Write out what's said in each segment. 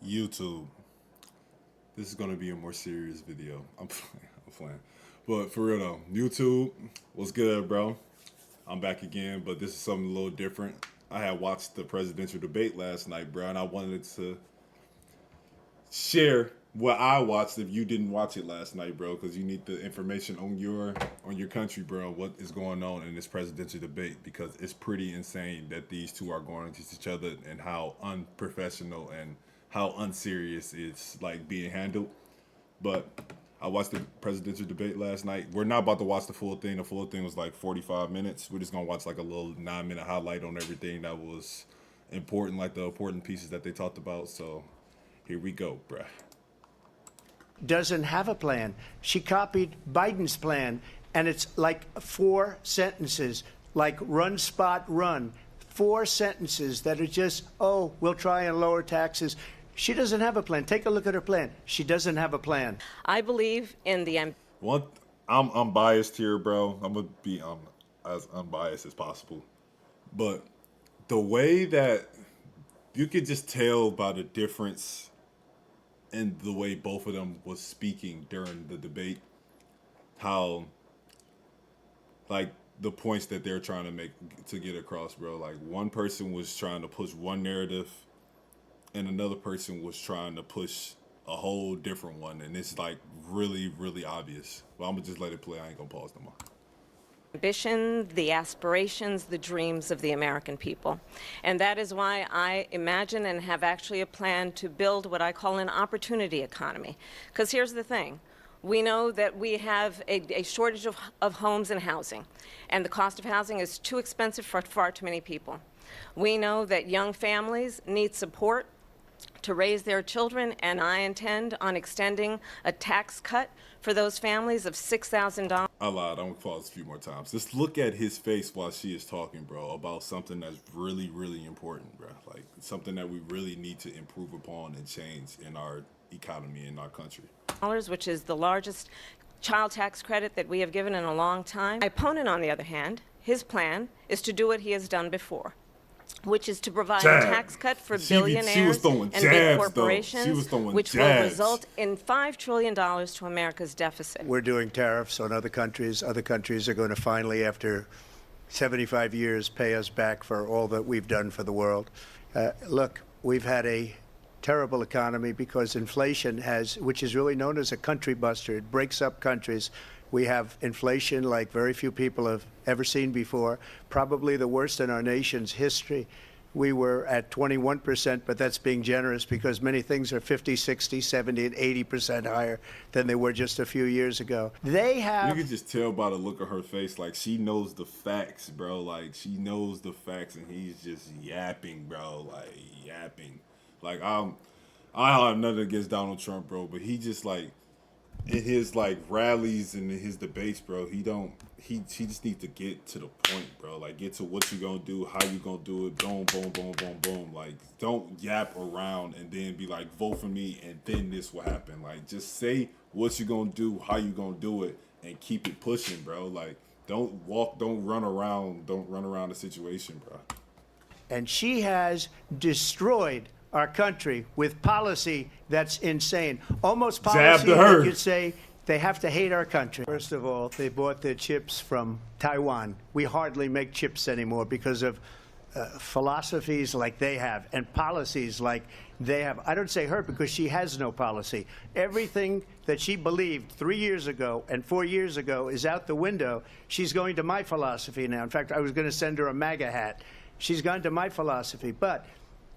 YouTube. This is gonna be a more serious video. I'm playing. I'm playing. But for real though, YouTube, what's good, bro? I'm back again, but this is something a little different. I had watched the presidential debate last night, bro, and I wanted to share what I watched if you didn't watch it last night, bro, because you need the information on your country, bro, what is going on in this presidential debate, because it's pretty insane that these two are going against each other and how unprofessional and how unserious it's like being handled. But I watched the presidential debate last night. We're not about to watch the full thing. The full thing was like 45 minutes. We're just gonna watch like a little 9 minute highlight on everything that was important, like the important pieces that they talked about. So here we go, bruh. Doesn't have a plan. She copied Biden's plan, and it's like 4 sentences, like run, spot, run. 4 sentences that are just, oh, we'll try and lower taxes. She doesn't have a plan. Take a look at her plan. She doesn't have a plan. I believe in the One, I'm biased here, bro. I'm gonna be as unbiased as possible. But the way that you could just tell by the difference in the way both of them was speaking during the debate, how like the points that they're trying to make to get across, bro. Like one person was trying to push one narrative and another person was trying to push a whole different one, and it's like really, really obvious. But I'm gonna just let it play. I ain't gonna pause no more. ambition, the aspirations, the dreams of the American people. And that is why I imagine and have actually a plan to build what I call an opportunity economy. Because here's the thing. We know that we have a shortage of homes and housing, and the cost of housing is too expensive for far too many people. We know that young families need support to raise their children, and I intend on extending a tax cut for those families of $6,000. I lied. I'm gonna pause a few more times. Just look at his face while she is talking, bro, about something that's really, really important, bro. Like something that we really need to improve upon and change in our economy in our country. Which is the largest child tax credit that we have given in a long time. My opponent, on the other hand, his plan is to do what he has done before, which is to provide a tax cut for billionaires and big corporations, which will result in $5 trillion to America's deficit. We're doing tariffs on other countries. Other countries are going to finally, after 75 years, pay us back for all that we've done for the world. Look, we've had a terrible economy because inflation has, which is really known as a country buster. It breaks up countries. We have inflation like very few people have ever seen before, probably the worst in our nation's history. We were at 21%, but that's being generous because many things are 50, 60, 70, and 80% higher than they were just a few years ago. They have... You can just tell by the look of her face, like she knows the facts, bro. Like she knows the facts and he's just yapping, bro. Like yapping. Like I don't have nothing against Donald Trump, bro, but he just like in his like rallies and in his debates, bro, he just needs to get to the point, bro. Like get to what you gonna do, how you gonna do it, boom, boom, boom, boom, boom. Like don't yap around and then be like, vote for me and then this will happen. Like just say what you gonna do, how you gonna do it, and keep it pushing, bro. Like don't run around the situation, bro. And she has destroyed our country with policy that's insane. Almost policy that you'd say they have to hate our country. First of all, they bought their chips from Taiwan. We hardly make chips anymore because of philosophies like they have and policies like they have. I don't say her because she has no policy. Everything that she believed 3 years ago and 4 years ago is out the window. She's going to my philosophy now. In fact, I was going to send her a MAGA hat. She's gone to my philosophy. But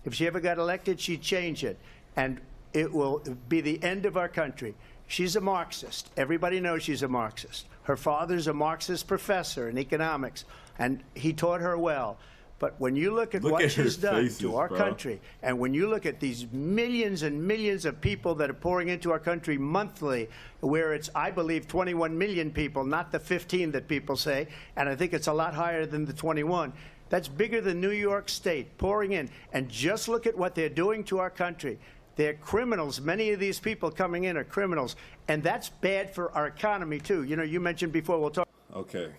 if she ever got elected, she'd change it, and it will be the end of our country. She's a Marxist. Everybody knows she's a Marxist. Her father's a Marxist professor in economics, and he taught her well. But when you look at what she's done to our country, and when you look at these millions and millions of people that are pouring into our country monthly, where it's, I believe, 21 million people, not the 15 that people say, and I think it's a lot higher than the 21, that's bigger than New York State pouring in. And just look at what they're doing to our country. They're criminals. Many of these people coming in are criminals. And that's bad for our economy, too. You know, you mentioned before, we'll talk. Okay.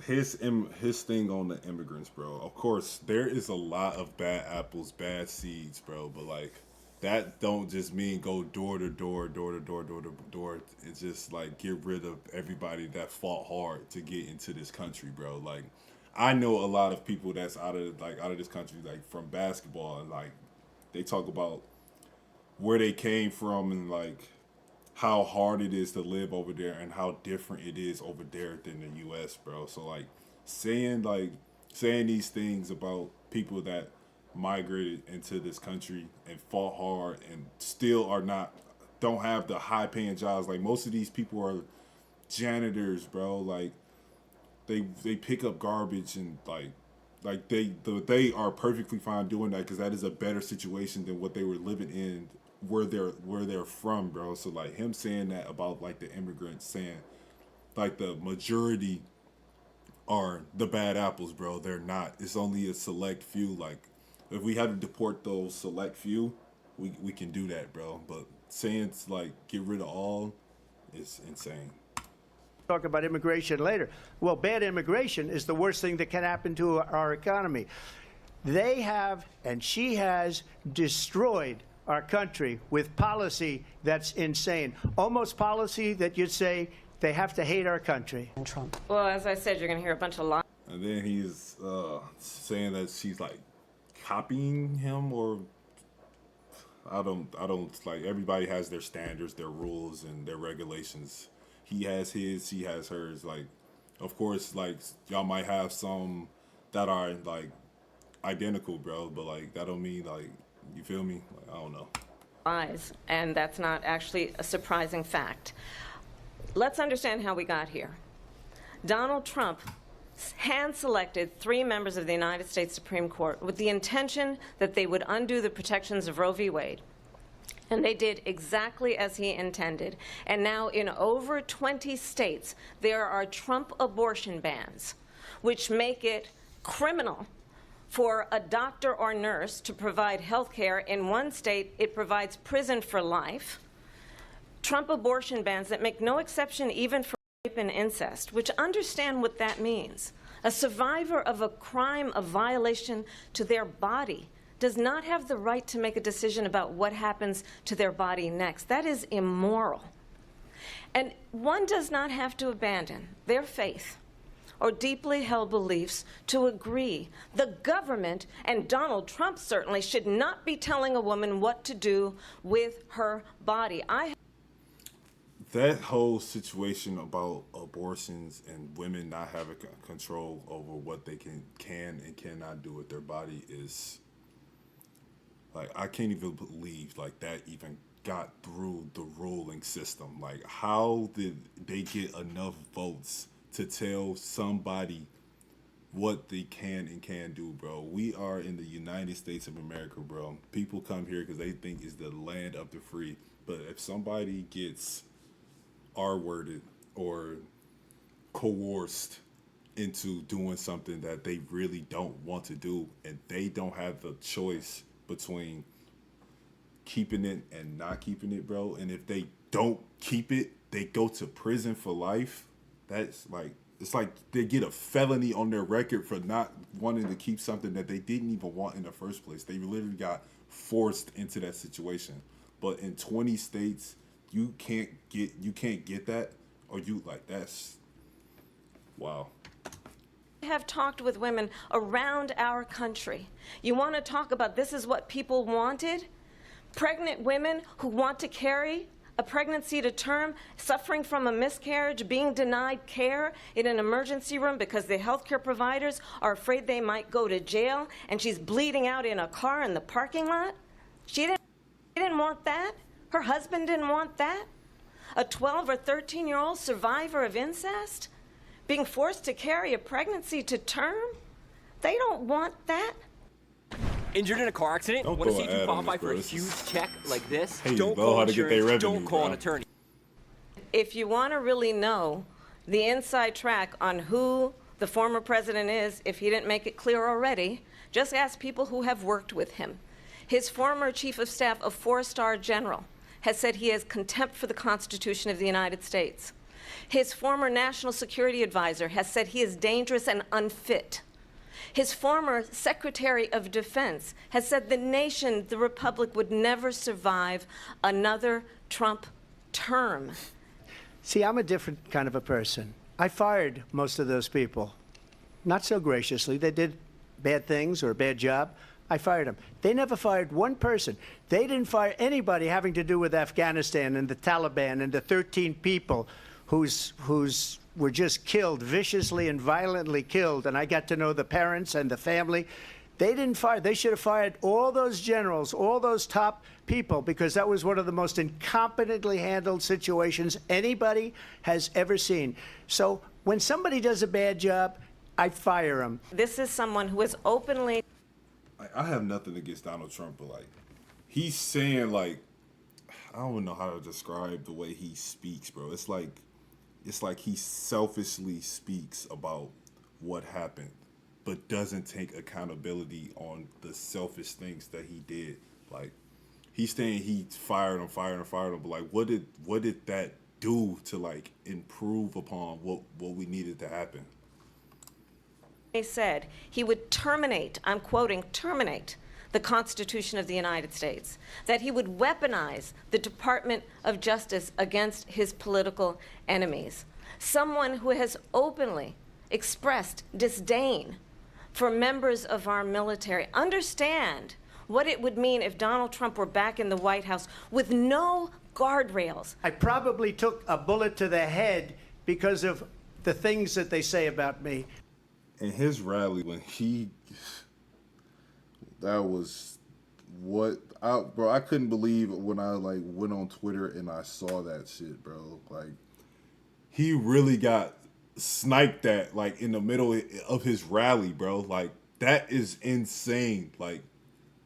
His thing on the immigrants, bro. Of course, there is a lot of bad apples, bad seeds, bro. But, like, that don't just mean go door to door, door to door, door to door. It's just like get rid of everybody that fought hard to get into this country, bro. Like I know a lot of people that's out of this country, like from basketball, and like they talk about where they came from and like how hard it is to live over there and how different it is over there than the U.S., bro. So like saying these things about people that migrated into this country and fought hard and still don't have the high paying jobs. Like most of these people are janitors, bro. Like they pick up garbage and like they are perfectly fine doing that because that is a better situation than what they were living in where they're from, bro. So like him saying that about like the immigrants, saying like the majority are the bad apples, bro. They're not. It's only a select few. Like if we had to deport those select few, we can do that, bro. But saying it's like get rid of all is insane. Talk about immigration later. Well, bad immigration is the worst thing that can happen to our economy. They have, and she has, destroyed our country with policy that's insane. Almost policy that you'd say they have to hate our country. And Trump. Well, as I said, you're going to hear a bunch of lies. And then he's saying that she's like copying him, or I don't like, everybody has their standards, their rules, and their regulations. He has his, she has hers. Like, of course, like y'all might have some that are like identical, bro, but like that don't mean like, you feel me? Like, I don't know. Lies, and that's not actually a surprising fact. Let's understand how we got here. Donald Trump hand-selected 3 members of the United States Supreme Court with the intention that they would undo the protections of Roe v. Wade. And they did exactly as he intended. And now in over 20 states, there are Trump abortion bans, which make it criminal for a doctor or nurse to provide health care. In one state, it provides prison for life. Trump abortion bans that make no exception even for rape and incest, which understand what that means. A survivor of a crime of violation to their body does not have the right to make a decision about what happens to their body next. That is immoral. And one does not have to abandon their faith or deeply held beliefs to agree. The government, and Donald Trump certainly, should not be telling a woman what to do with her body. That whole situation about abortions and women not having control over what they can and cannot do with their body is like, I can't even believe like that even got through the ruling system. Like, how did they get enough votes to tell somebody what they can and can't do, bro? We are in the United States of America, bro. People come here because they think it's the land of the free. But if somebody gets R-worded or coerced into doing something that they really don't want to do, and they don't have the choice between keeping it and not keeping it, bro, and if they don't keep it, they go to prison for life. That's like, it's like they get a felony on their record for not wanting to keep something that they didn't even want in the first place. They literally got forced into that situation. But in 20 states, you can't get that, or you like, that's wow. Have talked with women around our country. You want to talk about this is what people wanted? Pregnant women who want to carry a pregnancy to term, suffering from a miscarriage, being denied care in an emergency room because the healthcare providers are afraid they might go to jail, and she's bleeding out in a car in the parking lot. She didn't want that. Her husband didn't want that. A 12 or 13-year-old survivor of incest being forced to carry a pregnancy to term? They don't want that. Injured in a car accident? Don't Want to throw see if an you ad on qualify this, for bro. a huge check like this? Hey, Don't know call how to get their insurance. revenue, Don't call bro. an attorney. If you want to really know the inside track on who the former president is, if he didn't make it clear already, just ask people who have worked with him. His former chief of staff, a 4-star general, has said he has contempt for the Constitution of the United States. His former national security advisor has said he is dangerous and unfit. His former Secretary of Defense has said the nation, the republic, would never survive another Trump term. See, I'm a different kind of a person. I fired most of those people. Not so graciously. They did bad things or a bad job. I fired them. They never fired one person. They didn't fire anybody having to do with Afghanistan and the Taliban and the 13 people who's were just killed, viciously and violently killed. And I got to know the parents and the family. They didn't fire. They should have fired all those generals, all those top people, because that was one of the most incompetently handled situations anybody has ever seen. So when somebody does a bad job, I fire them. This is someone who is openly... I have nothing against Donald Trump, but like, he's saying like, I don't know how to describe the way he speaks, bro. It's like he selfishly speaks about what happened, but doesn't take accountability on the selfish things that he did. Like, he's saying he fired him, but like, what did that do to like improve upon what we needed to happen? He said he would terminate, I'm quoting, terminate the Constitution of the United States, that he would weaponize the Department of Justice against his political enemies. Someone who has openly expressed disdain for members of our military. Understand what it would mean if Donald Trump were back in the White House with no guardrails. I probably took a bullet to the head because of the things that they say about me. In his rally, that was what I couldn't believe when I like went on Twitter and I saw that shit, bro. Like, he really got sniped at like in the middle of his rally, bro. Like, that is insane. Like,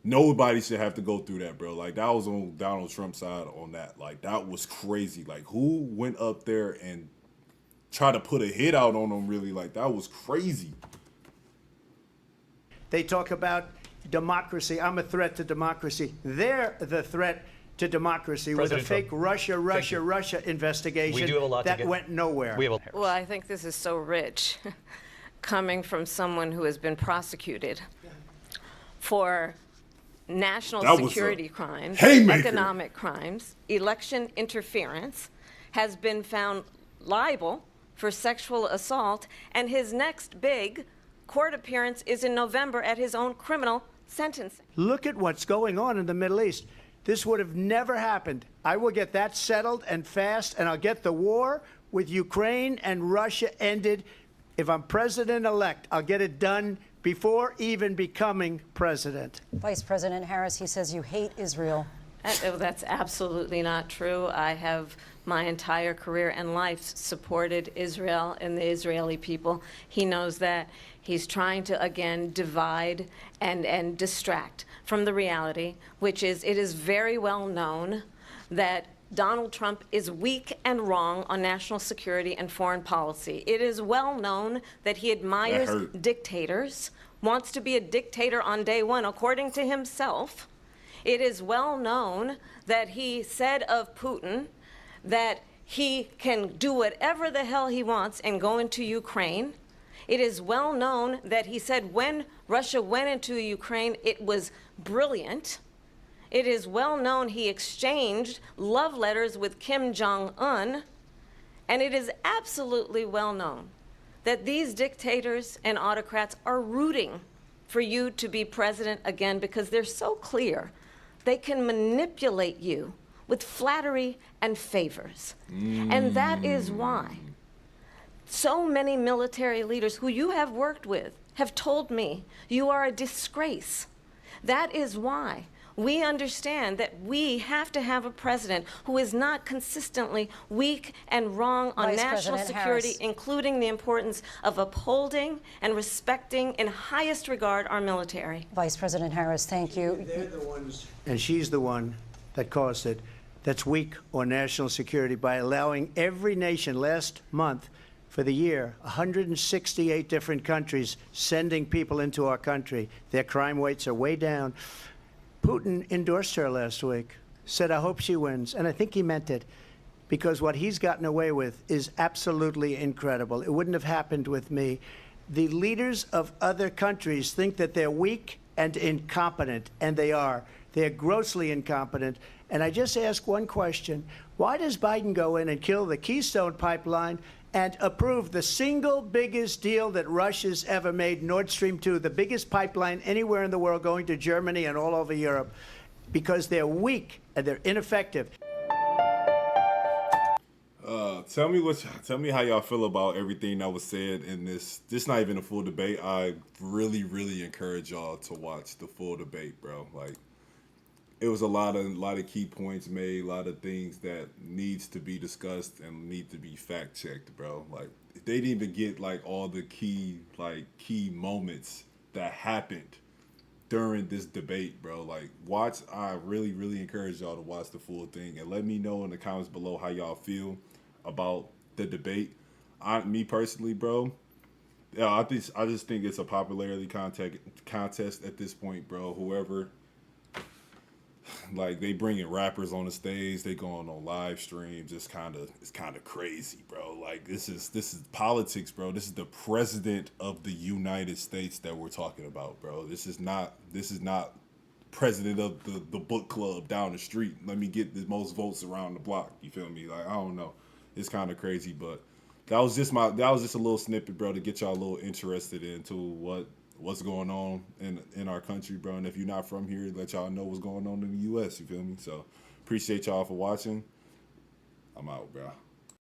nobody should have to go through that, bro. Like, that was on Donald Trump's side on that. Like, that was crazy. Like, who went up there and try to put a hit out on them, really? Like, that was crazy. They talk about democracy. I'm a threat to democracy. They're the threat to democracy with a fake Russia investigation we do have a lot that went nowhere. Well, I think this is so rich, coming from someone who has been prosecuted for national security crimes, economic crimes, election interference, has been found liable for sexual assault, and his next big court appearance is in November at his own criminal sentencing. Look at what's going on in the Middle East. This would have never happened. I will get that settled and fast, and I'll get the war with Ukraine and Russia ended. If I'm president-elect, I'll get it done before even becoming president. Vice President Harris, he says you hate Israel. That's absolutely not true. I have my entire career and life supported Israel and the Israeli people. He knows that. He's trying to, again, divide and distract from the reality, which is it is very well known that Donald Trump is weak and wrong on national security and foreign policy. It is well known that he admires dictators, wants to be a dictator on day one, according to himself. It is well known that he said of Putin that he can do whatever the hell he wants and go into Ukraine. It is well known that he said when Russia went into Ukraine, it was brilliant. It is well known he exchanged love letters with Kim Jong-un. And it is absolutely well known that these dictators and autocrats are rooting for you to be president again because they're so clear they can manipulate you with flattery and favors. And that is why so many military leaders who you have worked with have told me you are a disgrace. That is why we understand that we have to have a president who is not consistently weak and wrong on national security, including the importance of upholding and respecting in highest regard our military. Vice President Harris, thank you. They're the ones, and she's the one that caused it, that's weak on national security by allowing every nation last month for the year, 168 different countries sending people into our country. Their crime rates are way down. Putin endorsed her last week, said, I hope she wins. And I think he meant it, because what he's gotten away with is absolutely incredible. It wouldn't have happened with me. the leaders of other countries think that they're weak and incompetent, and they are. They're grossly incompetent. And I just ask one question. Why does Biden go in and kill the Keystone Pipeline and approve the single biggest deal that Russia's ever made, Nord Stream 2, the biggest pipeline anywhere in the world going to Germany and all over Europe? Because they're weak and they're ineffective. Tell me how y'all feel about everything that was said in this. This not even a full debate. I really, really encourage y'all to watch the full debate, bro. Like, it was a lot of key points made, a lot of things that needs to be discussed and need to be fact checked, bro. Like, they didn't even get like all the key moments that happened during this debate, bro. Like, watch. I really, really encourage y'all to watch the full thing and let me know in the comments below how y'all feel about the debate. Me personally, bro, yeah, I just think it's a popularity contest at this point, bro. Whoever, like, they bringing rappers on the stage, they going on live streams. It's kind of crazy, bro. Like, this is politics, bro. This is the president of the United States that we're talking about, bro. This is not president of the book club down the street. Let me get the most votes around the block. You feel me? Like, I don't know. It's kind of crazy, but that was just a little snippet, bro, to get y'all a little interested into what's going on in our country, bro. And if you're not from here, let y'all know what's going on in the U.S. You feel me? So appreciate y'all for watching. I'm out, bro.